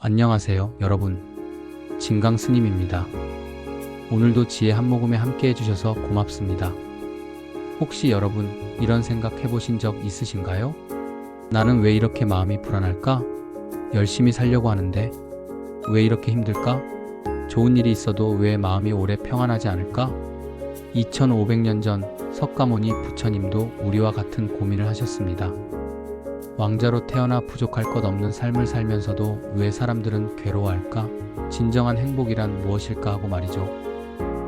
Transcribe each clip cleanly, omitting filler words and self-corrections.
안녕하세요, 여러분. 진강 스님입니다. 오늘도 지혜 한 모금에 함께 해주셔서 고맙습니다. 혹시 여러분 이런 생각 해보신 적 있으신가요? 나는 왜 이렇게 마음이 불안할까? 열심히 살려고 하는데 왜 이렇게 힘들까? 좋은 일이 있어도 왜 마음이 오래 평안하지 않을까? 2500년 전 석가모니 부처님도 우리와 같은 고민을 하셨습니다. 왕자로 태어나 부족할 것 없는 삶을 살면서도 왜 사람들은 괴로워할까? 진정한 행복이란 무엇일까 하고 말이죠.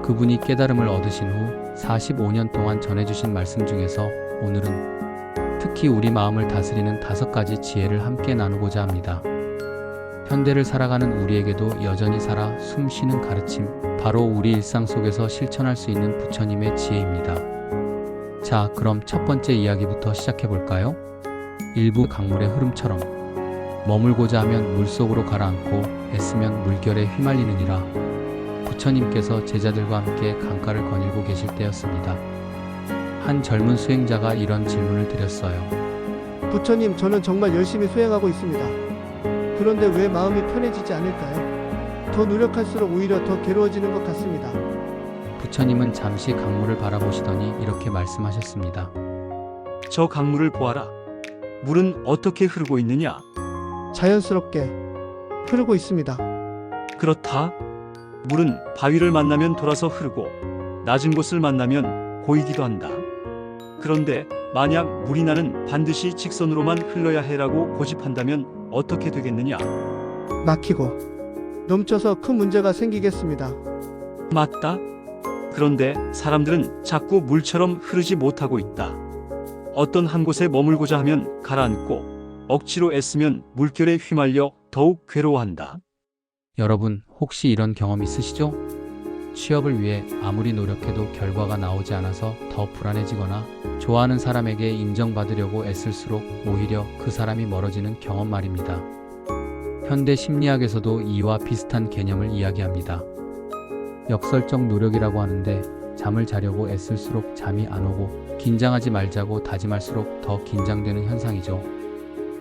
그분이 깨달음을 얻으신 후 45년 동안 전해주신 말씀 중에서 오늘은 특히 우리 마음을 다스리는 5가지 지혜를 함께 나누고자 합니다. 현대를 살아가는 우리에게도 여전히 살아 숨쉬는 가르침, 바로 우리 일상 속에서 실천할 수 있는 부처님의 지혜입니다. 자, 그럼 첫 번째 이야기부터 시작해 볼까요? 일부 강물의 흐름처럼 머물고자 하면 물속으로 가라앉고 애쓰면 물결에 휘말리느니라. 부처님께서 제자들과 함께 강가를 거닐고 계실 때였습니다. 한 젊은 수행자가 이런 질문을 드렸어요. 부처님, 저는 정말 열심히 수행하고 있습니다. 그런데 왜 마음이 편해지지 않을까요? 더 노력할수록 오히려 더 괴로워지는 것 같습니다. 부처님은 잠시 강물을 바라보시더니 이렇게 말씀하셨습니다. 저 강물을 보아라. 물은 어떻게 흐르고 있느냐? 자연스럽게 흐르고 있습니다. 그렇다. 물은 바위를 만나면 돌아서 흐르고 낮은 곳을 만나면 고이기도 한다. 그런데 만약 물이 나는 반드시 직선으로만 흘러야 해라고 고집한다면 어떻게 되겠느냐? 막히고 넘쳐서 큰 문제가 생기겠습니다. 맞다. 그런데 사람들은 자꾸 물처럼 흐르지 못하고 있다. 어떤 한 곳에 머물고자 하면 가라앉고 억지로 애쓰면 물결에 휘말려 더욱 괴로워한다. 여러분 혹시 이런 경험 있으시죠? 취업을 위해 아무리 노력해도 결과가 나오지 않아서 더 불안해지거나 좋아하는 사람에게 인정받으려고 애쓸수록 오히려 그 사람이 멀어지는 경험 말입니다. 현대 심리학에서도 이와 비슷한 개념을 이야기합니다. 역설적 노력이라고 하는데 잠을 자려고 애쓸수록 잠이 안 오고 긴장하지 말자고 다짐할수록 더 긴장되는 현상이죠.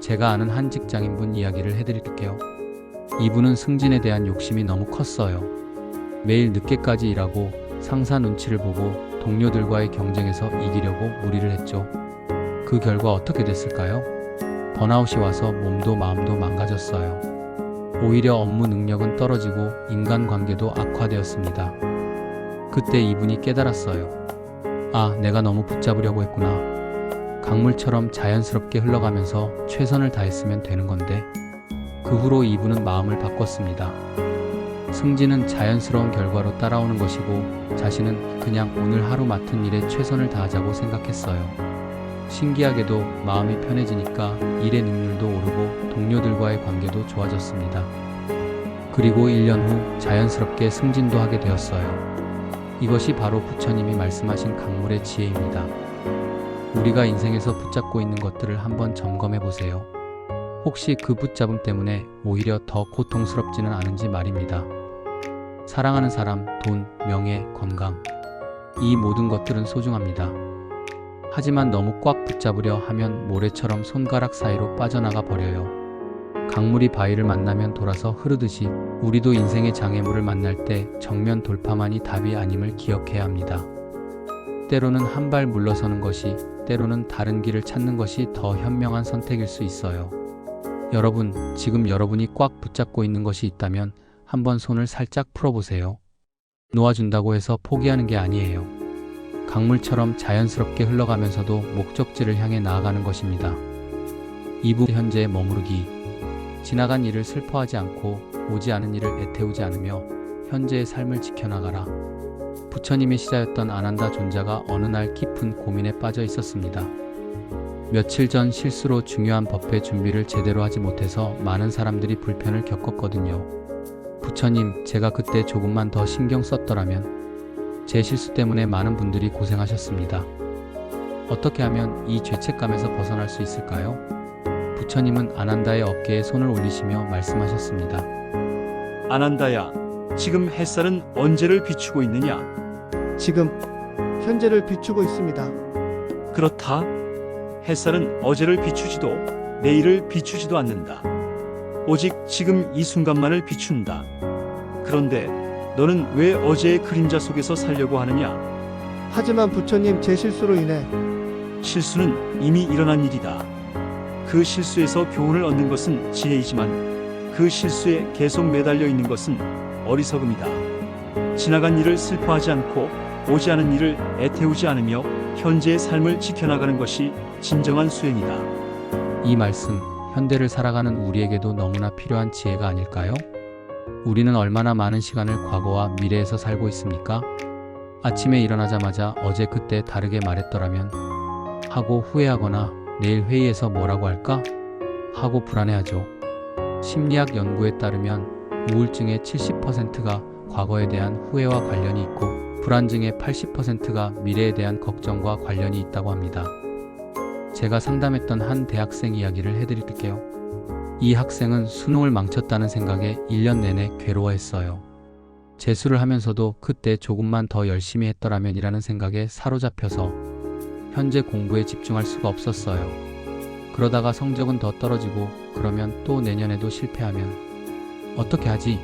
제가 아는 한 직장인분 이야기를 해드릴게요. 이분은 승진에 대한 욕심이 너무 컸어요. 매일 늦게까지 일하고 상사 눈치를 보고 동료들과의 경쟁에서 이기려고 무리를 했죠. 그 결과 어떻게 됐을까요? 번아웃이 와서 몸도 마음도 망가졌어요. 오히려 업무 능력은 떨어지고 인간관계도 악화되었습니다. 그때 이분이 깨달았어요. 아, 내가 너무 붙잡으려고 했구나. 강물처럼 자연스럽게 흘러가면서 최선을 다했으면 되는 건데. 그 후로 이분은 마음을 바꿨습니다. 승진은 자연스러운 결과로 따라오는 것이고 자신은 그냥 오늘 하루 맡은 일에 최선을 다하자고 생각했어요. 신기하게도 마음이 편해지니까 일의 능률도 오르고 동료들과의 관계도 좋아졌습니다. 그리고 1년 후 자연스럽게 승진도 하게 되었어요. 이것이 바로 부처님이 말씀하신 강물의 지혜입니다. 우리가 인생에서 붙잡고 있는 것들을 한번 점검해 보세요. 혹시 그 붙잡음 때문에 오히려 더 고통스럽지는 않은지 말입니다. 사랑하는 사람, 돈, 명예, 건강, 이 모든 것들은 소중합니다. 하지만 너무 꽉 붙잡으려 하면 모래처럼 손가락 사이로 빠져나가 버려요. 강물이 바위를 만나면 돌아서 흐르듯이 우리도 인생의 장애물을 만날 때 정면 돌파만이 답이 아님을 기억해야 합니다. 때로는 한 발 물러서는 것이, 때로는 다른 길을 찾는 것이 더 현명한 선택일 수 있어요. 여러분, 지금 여러분이 꽉 붙잡고 있는 것이 있다면 한번 손을 살짝 풀어보세요. 놓아준다고 해서 포기하는 게 아니에요. 강물처럼 자연스럽게 흘러가면서도 목적지를 향해 나아가는 것입니다. 2부 현재에 머무르기. 지나간 일을 슬퍼하지 않고 오지 않은 일을 애태우지 않으며 현재의 삶을 지켜나가라. 부처님의 시자였던 아난다 존자가 어느 날 깊은 고민에 빠져 있었습니다. 며칠 전 실수로 중요한 법회 준비를 제대로 하지 못해서 많은 사람들이 불편을 겪었거든요. 부처님, 제가 그때 조금만 더 신경 썼더라면 제 실수 때문에 많은 분들이 고생하셨습니다. 어떻게 하면 이 죄책감에서 벗어날 수 있을까요? 부처님은 아난다의 어깨에 손을 올리시며 말씀하셨습니다. 아난다야, 지금 햇살은 언제를 비추고 있느냐? 지금 현재를 비추고 있습니다. 그렇다. 햇살은 어제를 비추지도 내일을 비추지도 않는다. 오직 지금 이 순간만을 비춘다. 그런데 너는 왜 어제의 그림자 속에서 살려고 하느냐? 하지만 부처님, 제 실수로 인해 실수는 이미 일어난 일이다. 그 실수에서 교훈을 얻는 것은 지혜이지만 그 실수에 계속 매달려 있는 것은 어리석음이다. 지나간 일을 슬퍼하지 않고 오지 않은 일을 애태우지 않으며 현재의 삶을 지켜나가는 것이 진정한 수행이다. 이 말씀, 현대를 살아가는 우리에게도 너무나 필요한 지혜가 아닐까요? 우리는 얼마나 많은 시간을 과거와 미래에서 살고 있습니까? 아침에 일어나자마자 어제 그때 다르게 말했더라면 하고 후회하거나 내일 회의에서 뭐라고 할까? 하고 불안해하죠. 심리학 연구에 따르면 우울증의 70%가 과거에 대한 후회와 관련이 있고 불안증의 80%가 미래에 대한 걱정과 관련이 있다고 합니다. 제가 상담했던 한 대학생 이야기를 해드릴게요. 이 학생은 수능을 망쳤다는 생각에 1년 내내 괴로워했어요. 재수를 하면서도 그때 조금만 더 열심히 했더라면 이라는 생각에 사로잡혀서 현재 공부에 집중할 수가 없었어요. 그러다가 성적은 더 떨어지고 그러면 또 내년에도 실패하면 어떻게 하지?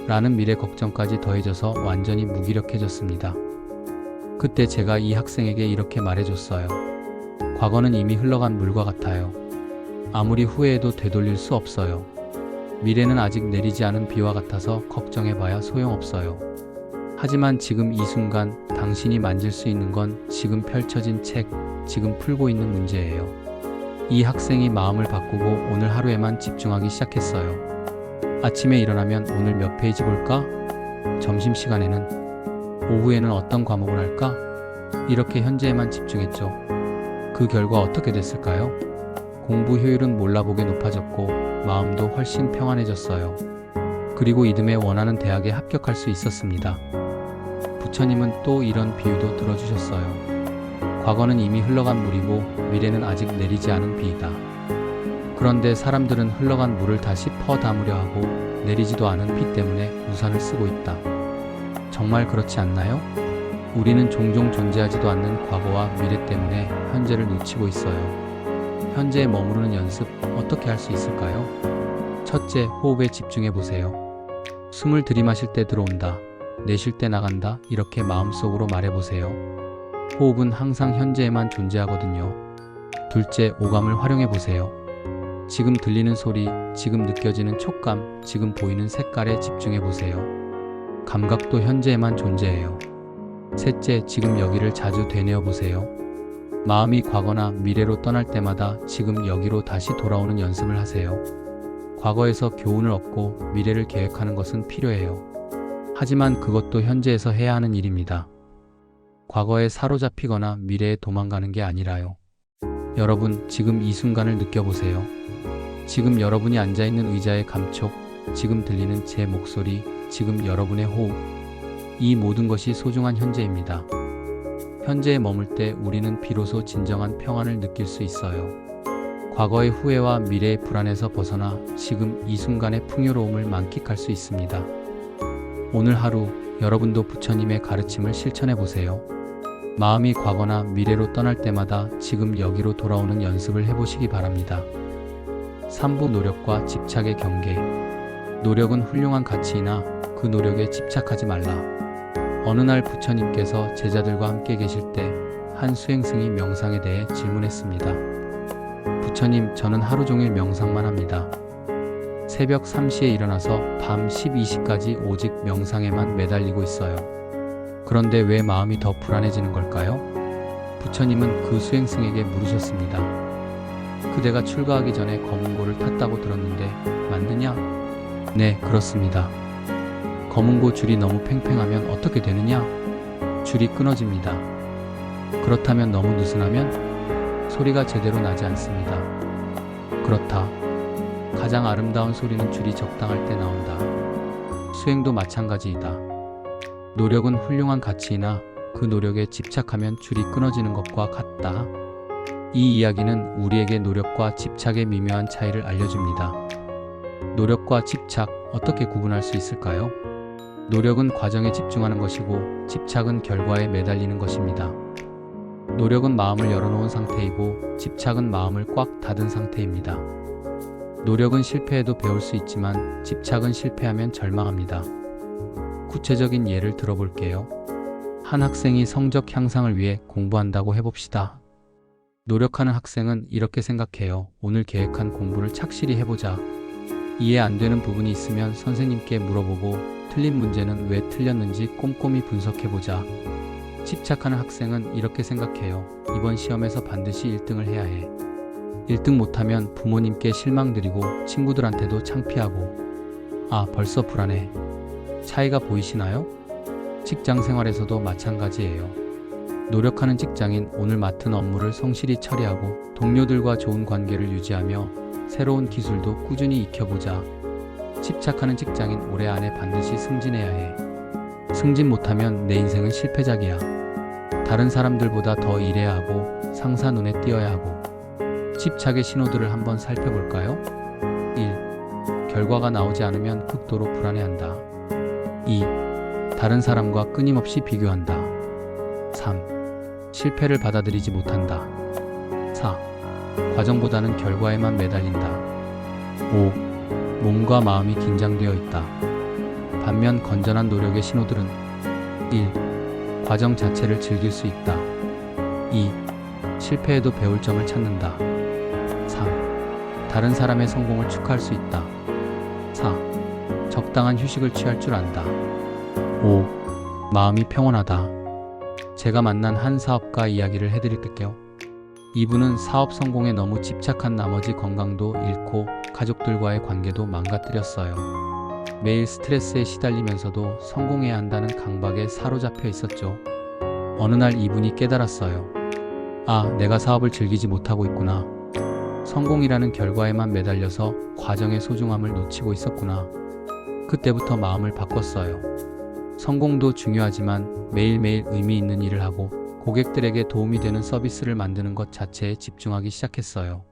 라는 미래 걱정까지 더해져서 완전히 무기력해졌습니다. 그때 제가 이 학생에게 이렇게 말해줬어요. 과거는 이미 흘러간 물과 같아요. 아무리 후회해도 되돌릴 수 없어요. 미래는 아직 내리지 않은 비와 같아서 걱정해봐야 소용없어요. 하지만 지금 이 순간 당신이 만질 수 있는 건 지금 펼쳐진 책, 지금 풀고 있는 문제예요. 이 학생이 마음을 바꾸고 오늘 하루에만 집중하기 시작했어요. 아침에 일어나면 오늘 몇 페이지 볼까? 점심시간에는, 오후에는 어떤 과목을 할까? 이렇게 현재에만 집중했죠. 그 결과 어떻게 됐을까요? 공부 효율은 몰라보게 높아졌고 마음도 훨씬 평안해졌어요. 그리고 이듬해 원하는 대학에 합격할 수 있었습니다. 부처님은 또 이런 비유도 들어주셨어요. 과거는 이미 흘러간 물이고 미래는 아직 내리지 않은 비이다. 그런데 사람들은 흘러간 물을 다시 퍼담으려 하고 내리지도 않은 비 때문에 우산을 쓰고 있다. 정말 그렇지 않나요? 우리는 종종 존재하지도 않는 과거와 미래 때문에 현재를 놓치고 있어요. 현재에 머무르는 연습 어떻게 할 수 있을까요? 첫째, 호흡에 집중해 보세요. 숨을 들이마실 때 들어온다, 내쉴 때 나간다, 이렇게 마음속으로 말해보세요. 호흡은 항상 현재에만 존재하거든요. 둘째, 오감을 활용해 보세요. 지금 들리는 소리, 지금 느껴지는 촉감, 지금 보이는 색깔에 집중해 보세요. 감각도 현재에만 존재해요. 셋째, 지금 여기를 자주 되뇌어 보세요. 마음이 과거나 미래로 떠날 때마다 지금 여기로 다시 돌아오는 연습을 하세요. 과거에서 교훈을 얻고 미래를 계획하는 것은 필요해요. 하지만 그것도 현재에서 해야 하는 일입니다. 과거에 사로잡히거나 미래에 도망가는 게 아니라요. 여러분, 지금 이 순간을 느껴보세요. 지금 여러분이 앉아있는 의자의 감촉, 지금 들리는 제 목소리, 지금 여러분의 호흡, 이 모든 것이 소중한 현재입니다. 현재에 머물 때 우리는 비로소 진정한 평안을 느낄 수 있어요. 과거의 후회와 미래의 불안에서 벗어나 지금 이 순간의 풍요로움을 만끽할 수 있습니다. 오늘 하루 여러분도 부처님의 가르침을 실천해 보세요. 마음이 과거나 미래로 떠날 때마다 지금 여기로 돌아오는 연습을 해보시기 바랍니다. 3부 노력과 집착의 경계. 노력은 훌륭한 가치이나 그 노력에 집착하지 말라. 어느 날 부처님께서 제자들과 함께 계실 때 한 수행승이 명상에 대해 질문했습니다. 부처님, 저는 하루 종일 명상만 합니다. 새벽 3시에 일어나서 밤 12시까지 오직 명상에만 매달리고 있어요. 그런데 왜 마음이 더 불안해지는 걸까요? 부처님은 그 수행승에게 물으셨습니다. 그대가 출가하기 전에 검은고를 탔다고 들었는데 맞느냐? 네, 그렇습니다. 검은고 줄이 너무 팽팽하면 어떻게 되느냐? 줄이 끊어집니다. 그렇다면 너무 느슨하면? 소리가 제대로 나지 않습니다. 그렇다. 가장 아름다운 소리는 줄이 적당할 때 나온다. 수행도 마찬가지이다. 노력은 훌륭한 가치이나 그 노력에 집착하면 줄이 끊어지는 것과 같다. 이 이야기는 우리에게 노력과 집착의 미묘한 차이를 알려줍니다. 노력과 집착, 어떻게 구분할 수 있을까요? 노력은 과정에 집중하는 것이고 집착은 결과에 매달리는 것입니다. 노력은 마음을 열어놓은 상태이고 집착은 마음을 꽉 닫은 상태입니다. 노력은 실패해도 배울 수 있지만 집착은 실패하면 절망합니다. 구체적인 예를 들어볼게요. 한 학생이 성적 향상을 위해 공부한다고 해봅시다. 노력하는 학생은 이렇게 생각해요. 오늘 계획한 공부를 착실히 해보자. 이해 안 되는 부분이 있으면 선생님께 물어보고 틀린 문제는 왜 틀렸는지 꼼꼼히 분석해보자. 집착하는 학생은 이렇게 생각해요. 이번 시험에서 반드시 1등을 해야 해. 1등 못하면 부모님께 실망드리고 친구들한테도 창피하고. 아, 벌써 불안해. 차이가 보이시나요? 직장 생활에서도 마찬가지예요. 노력하는 직장인 오늘 맡은 업무를 성실히 처리하고 동료들과 좋은 관계를 유지하며 새로운 기술도 꾸준히 익혀보자. 집착하는 직장인 올해 안에 반드시 승진해야 해. 승진 못하면 내 인생은 실패작이야. 다른 사람들보다 더 일해야 하고 상사 눈에 띄어야 하고. 집착의 신호들을 한번 살펴볼까요? 1. 결과가 나오지 않으면 극도로 불안해한다. 2. 다른 사람과 끊임없이 비교한다. 3. 실패를 받아들이지 못한다. 4. 과정보다는 결과에만 매달린다. 5. 몸과 마음이 긴장되어 있다. 반면 건전한 노력의 신호들은 1. 과정 자체를 즐길 수 있다. 2. 실패해도 배울 점을 찾는다. 3. 다른 사람의 성공을 축하할 수 있다. 4. 적당한 휴식을 취할 줄 안다. 5. 마음이 평온하다. 제가 만난 한 사업가 이야기를 해드릴게요. 이분은 사업 성공에 너무 집착한 나머지 건강도 잃고 가족들과의 관계도 망가뜨렸어요. 매일 스트레스에 시달리면서도 성공해야 한다는 강박에 사로잡혀 있었죠. 어느 날 이분이 깨달았어요. 아, 내가 사업을 즐기지 못하고 있구나. 성공이라는 결과에만 매달려서 과정의 소중함을 놓치고 있었구나. 그때부터 마음을 바꿨어요. 성공도 중요하지만 매일매일 의미 있는 일을 하고 고객들에게 도움이 되는 서비스를 만드는 것 자체에 집중하기 시작했어요.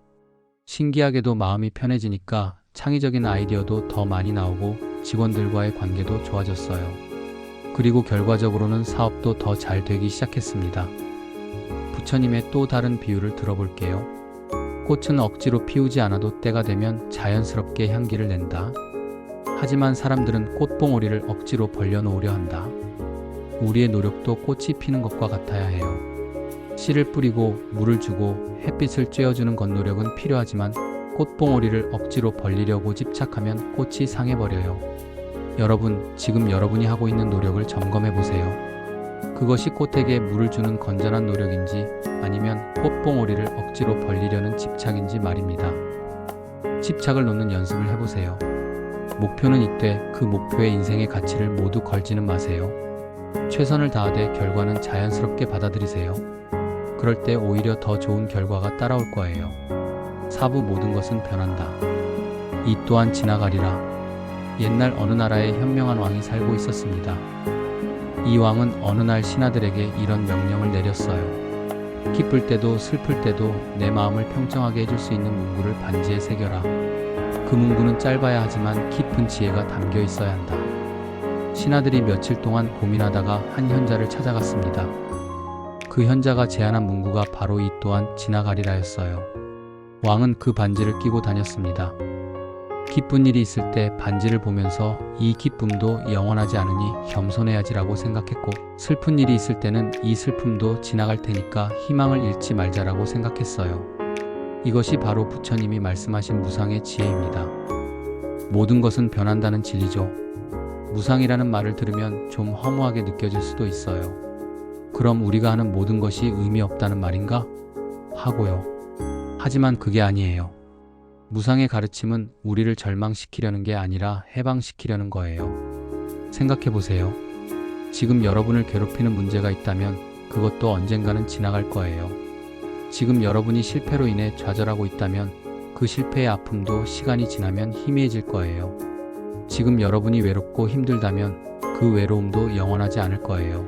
신기하게도 마음이 편해지니까 창의적인 아이디어도 더 많이 나오고 직원들과의 관계도 좋아졌어요. 그리고 결과적으로는 사업도 더 잘 되기 시작했습니다. 부처님의 또 다른 비유를 들어볼게요. 꽃은 억지로 피우지 않아도 때가 되면 자연스럽게 향기를 낸다. 하지만 사람들은 꽃봉오리를 억지로 벌려놓으려 한다. 우리의 노력도 꽃이 피는 것과 같아야 해요. 씨를 뿌리고 물을 주고 햇빛을 쬐어주는 건 노력은 필요하지만 꽃봉오리를 억지로 벌리려고 집착하면 꽃이 상해버려요. 여러분, 지금 여러분이 하고 있는 노력을 점검해보세요. 그것이 꽃에게 물을 주는 건전한 노력인지 아니면 꽃봉오리를 억지로 벌리려는 집착인지 말입니다. 집착을 놓는 연습을 해보세요. 목표는 이때 그 목표의 인생의 가치를 모두 걸지는 마세요. 최선을 다하되 결과는 자연스럽게 받아들이세요. 그럴 때 오히려 더 좋은 결과가 따라올 거예요. 사부 모든 것은 변한다. 이 또한 지나가리라. 옛날 어느 나라에 현명한 왕이 살고 있었습니다. 이 왕은 어느 날 신하들에게 이런 명령을 내렸어요. 기쁠 때도 슬플 때도 내 마음을 평정하게 해줄 수 있는 문구를 반지에 새겨라. 그 문구는 짧아야 하지만 깊은 지혜가 담겨 있어야 한다. 신하들이 며칠 동안 고민하다가 한 현자를 찾아갔습니다. 그 현자가 제안한 문구가 바로 이 또한 지나가리라였어요. 왕은 그 반지를 끼고 다녔습니다. 기쁜 일이 있을 때 반지를 보면서 이 기쁨도 영원하지 않으니 겸손해야지라고 생각했고, 슬픈 일이 있을 때는 이 슬픔도 지나갈 테니까 희망을 잃지 말자라고 생각했어요. 이것이 바로 부처님이 말씀하신 무상의 지혜입니다. 모든 것은 변한다는 진리죠. 무상이라는 말을 들으면 좀 허무하게 느껴질 수도 있어요. 그럼 우리가 하는 모든 것이 의미 없다는 말인가? 하고요. 하지만 그게 아니에요. 무상의 가르침은 우리를 절망시키려는 게 아니라 해방시키려는 거예요. 생각해보세요. 지금 여러분을 괴롭히는 문제가 있다면 그것도 언젠가는 지나갈 거예요. 지금 여러분이 실패로 인해 좌절하고 있다면 그 실패의 아픔도 시간이 지나면 희미해질 거예요. 지금 여러분이 외롭고 힘들다면 그 외로움도 영원하지 않을 거예요.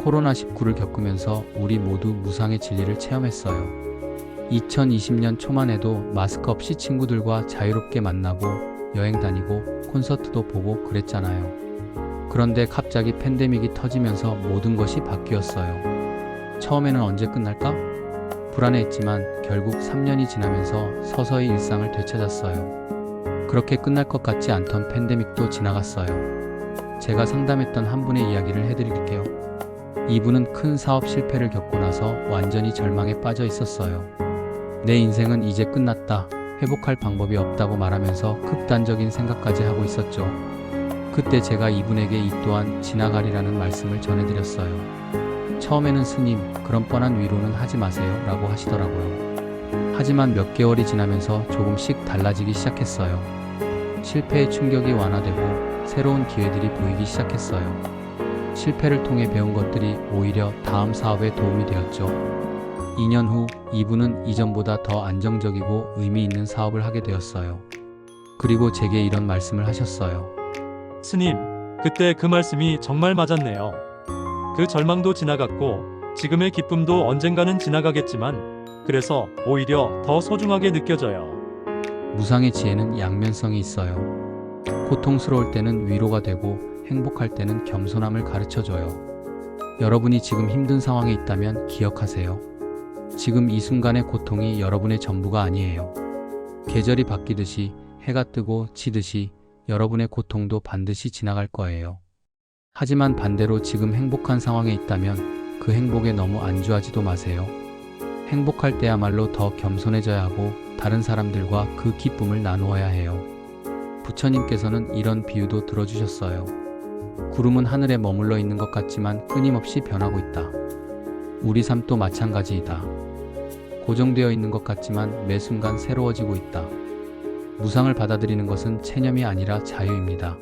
코로나19를 겪으면서 우리 모두 무상의 진리를 체험했어요. 2020년 초만 해도 마스크 없이 친구들과 자유롭게 만나고 여행 다니고 콘서트도 보고 그랬잖아요. 그런데 갑자기 팬데믹이 터지면서 모든 것이 바뀌었어요. 처음에는 언제 끝날까? 불안해했지만 결국 3년이 지나면서 서서히 일상을 되찾았어요. 그렇게 끝날 것 같지 않던 팬데믹도 지나갔어요. 제가 상담했던 한 분의 이야기를 해드릴게요. 이분은 큰 사업 실패를 겪고 나서 완전히 절망에 빠져 있었어요. 내 인생은 이제 끝났다. 회복할 방법이 없다고 말하면서 극단적인 생각까지 하고 있었죠. 그때 제가 이분에게 이 또한 지나가리라는 말씀을 전해드렸어요. 처음에는 스님, 그런 뻔한 위로는 하지 마세요 라고 하시더라고요. 하지만 몇 개월이 지나면서 조금씩 달라지기 시작했어요. 실패의 충격이 완화되고 새로운 기회들이 보이기 시작했어요. 실패를 통해 배운 것들이 오히려 다음 사업에 도움이 되었죠. 2년 후 이분은 이전보다 더 안정적이고 의미 있는 사업을 하게 되었어요. 그리고 제게 이런 말씀을 하셨어요. 스님, 그때 그 말씀이 정말 맞았네요. 그 절망도 지나갔고 지금의 기쁨도 언젠가는 지나가겠지만 그래서 오히려 더 소중하게 느껴져요. 무상의 지혜는 양면성이 있어요. 고통스러울 때는 위로가 되고 행복할 때는 겸손함을 가르쳐줘요. 여러분이 지금 힘든 상황에 있다면 기억하세요. 지금 이 순간의 고통이 여러분의 전부가 아니에요. 계절이 바뀌듯이 해가 뜨고 지듯이 여러분의 고통도 반드시 지나갈 거예요. 하지만 반대로 지금 행복한 상황에 있다면 그 행복에 너무 안주하지도 마세요. 행복할 때야말로 더 겸손해져야 하고 다른 사람들과 그 기쁨을 나누어야 해요. 부처님께서는 이런 비유도 들어주셨어요. 구름은 하늘에 머물러 있는 것 같지만 끊임없이 변하고 있다. 우리 삶도 마찬가지이다. 고정되어 있는 것 같지만 매 순간 새로워지고 있다. 무상을 받아들이는 것은 체념이 아니라 자유입니다.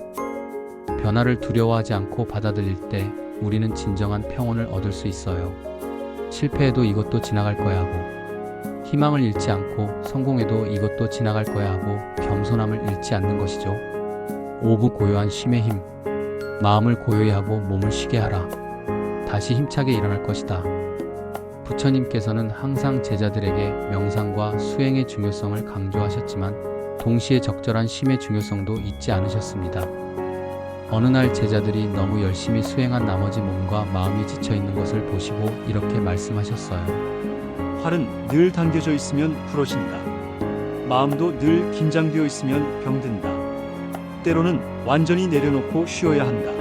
변화를 두려워하지 않고 받아들일 때 우리는 진정한 평온을 얻을 수 있어요. 실패해도 이것도 지나갈 거야 하고, 희망을 잃지 않고 성공해도 이것도 지나갈 거야 하고 겸손함을 잃지 않는 것이죠. 5분 고요한 쉼의 힘. 마음을 고요히 하고 몸을 쉬게 하라. 다시 힘차게 일어날 것이다. 부처님께서는 항상 제자들에게 명상과 수행의 중요성을 강조하셨지만 동시에 적절한 쉼의 중요성도 잊지 않으셨습니다. 어느 날 제자들이 너무 열심히 수행한 나머지 몸과 마음이 지쳐 있는 것을 보시고 이렇게 말씀하셨어요. 활은 늘 당겨져 있으면 부러진다. 마음도 늘 긴장되어 있으면 병든다. 때로는 완전히 내려놓고 쉬어야 한다.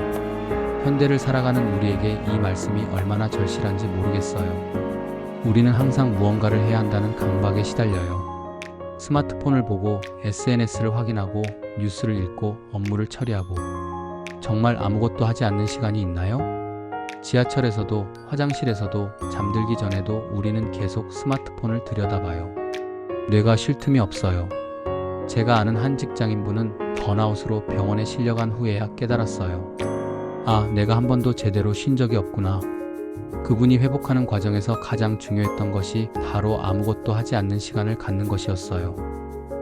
현대를 살아가는 우리에게 이 말씀이 얼마나 절실한지 모르겠어요. 우리는 항상 무언가를 해야 한다는 강박에 시달려요. 스마트폰을 보고 SNS를 확인하고 뉴스를 읽고 업무를 처리하고 정말 아무것도 하지 않는 시간이 있나요? 지하철에서도 화장실에서도 잠들기 전에도 우리는 계속 스마트폰을 들여다봐요. 뇌가 쉴 틈이 없어요. 제가 아는 한 직장인분은 번아웃으로 병원에 실려간 후에야 깨달았어요. 아, 내가 한 번도 제대로 쉰 적이 없구나. 그분이 회복하는 과정에서 가장 중요했던 것이 바로 아무것도 하지 않는 시간을 갖는 것이었어요.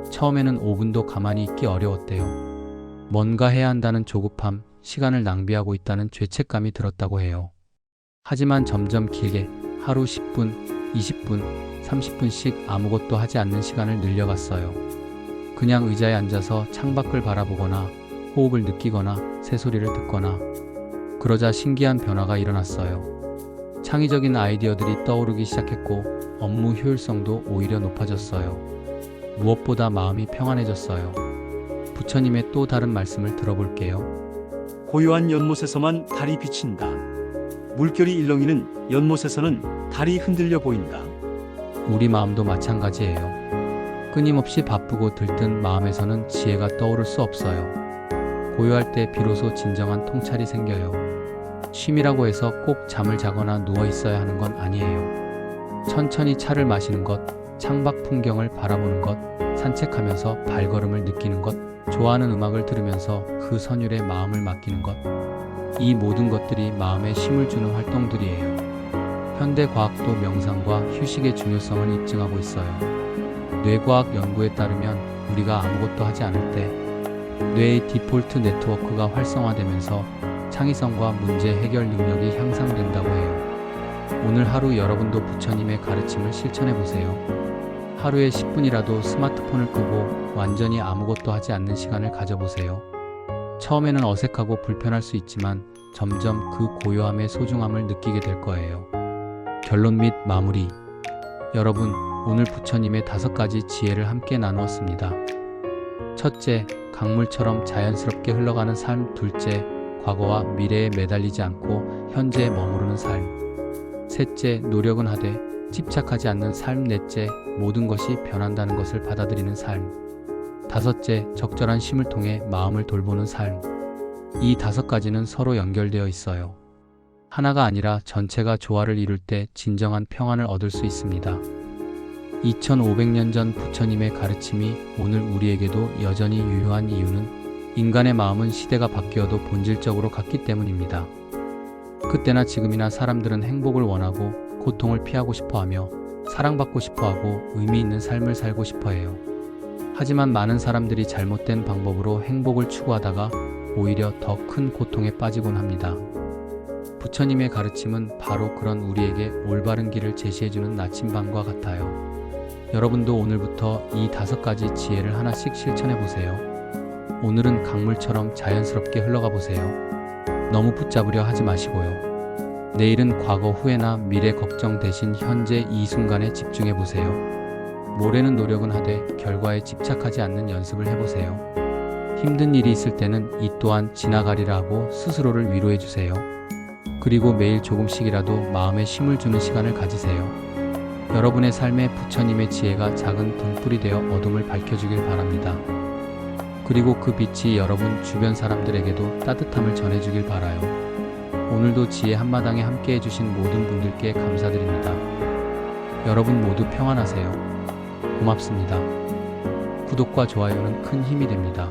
처음에는 5분도 가만히 있기 어려웠대요. 뭔가 해야 한다는 조급함, 시간을 낭비하고 있다는 죄책감이 들었다고 해요. 하지만 점점 길게 하루 10분, 20분, 30분씩 아무것도 하지 않는 시간을 늘려갔어요. 그냥 의자에 앉아서 창밖을 바라보거나 호흡을 느끼거나 새소리를 듣거나 그러자 신기한 변화가 일어났어요. 창의적인 아이디어들이 떠오르기 시작했고 업무 효율성도 오히려 높아졌어요. 무엇보다 마음이 평안해졌어요. 부처님의 또 다른 말씀을 들어볼게요. 고요한 연못에서만 달이 비친다. 물결이 일렁이는 연못에서는 달이 흔들려 보인다. 우리 마음도 마찬가지예요. 끊임없이 바쁘고 들뜬 마음에서는 지혜가 떠오를 수 없어요. 고요할 때 비로소 진정한 통찰이 생겨요. 쉼이라고 해서 꼭 잠을 자거나 누워 있어야 하는 건 아니에요. 천천히 차를 마시는 것, 창밖 풍경을 바라보는 것, 산책하면서 발걸음을 느끼는 것, 좋아하는 음악을 들으면서 그 선율에 마음을 맡기는 것, 이 모든 것들이 마음에 쉼을 주는 활동들이에요. 현대 과학도 명상과 휴식의 중요성을 입증하고 있어요. 뇌과학 연구에 따르면 우리가 아무것도 하지 않을 때 뇌의 디폴트 네트워크가 활성화되면서 창의성과 문제 해결 능력이 향상된다고 해요. 오늘 하루 여러분도 부처님의 가르침을 실천해 보세요. 하루에 10분이라도 스마트폰을 끄고 완전히 아무것도 하지 않는 시간을 가져보세요. 처음에는 어색하고 불편할 수 있지만 점점 그 고요함의 소중함을 느끼게 될 거예요. 결론 및 마무리. 여러분, 오늘 부처님의 5가지 지혜를 함께 나누었습니다. 첫째, 강물처럼 자연스럽게 흘러가는 삶. 둘째, 과거와 미래에 매달리지 않고 현재에 머무르는 삶. 셋째, 노력은 하되 집착하지 않는 삶. 넷째, 모든 것이 변한다는 것을 받아들이는 삶. 다섯째, 적절한 쉼을 통해 마음을 돌보는 삶. 이 5가지는 서로 연결되어 있어요. 하나가 아니라 전체가 조화를 이룰 때 진정한 평안을 얻을 수 있습니다. 2500년 전 부처님의 가르침이 오늘 우리에게도 여전히 유효한 이유는 인간의 마음은 시대가 바뀌어도 본질적으로 같기 때문입니다. 그때나 지금이나 사람들은 행복을 원하고 고통을 피하고 싶어하며 사랑받고 싶어하고 의미 있는 삶을 살고 싶어해요. 하지만 많은 사람들이 잘못된 방법으로 행복을 추구하다가 오히려 더 큰 고통에 빠지곤 합니다. 부처님의 가르침은 바로 그런 우리에게 올바른 길을 제시해주는 나침반과 같아요. 여러분도 오늘부터 이 5가지 지혜를 하나씩 실천해보세요. 오늘은 강물처럼 자연스럽게 흘러가 보세요. 너무 붙잡으려 하지 마시고요. 내일은 과거 후회나 미래 걱정 대신 현재 이 순간에 집중해 보세요. 모레는 노력은 하되 결과에 집착하지 않는 연습을 해보세요. 힘든 일이 있을 때는 이 또한 지나가리라 하고 스스로를 위로해 주세요. 그리고 매일 조금씩이라도 마음에 쉼을 주는 시간을 가지세요. 여러분의 삶에 부처님의 지혜가 작은 등불이 되어 어둠을 밝혀주길 바랍니다. 그리고 그 빛이 여러분 주변 사람들에게도 따뜻함을 전해주길 바라요. 오늘도 지혜 한마당에 함께 해주신 모든 분들께 감사드립니다. 여러분 모두 평안하세요. 고맙습니다. 구독과 좋아요는 큰 힘이 됩니다.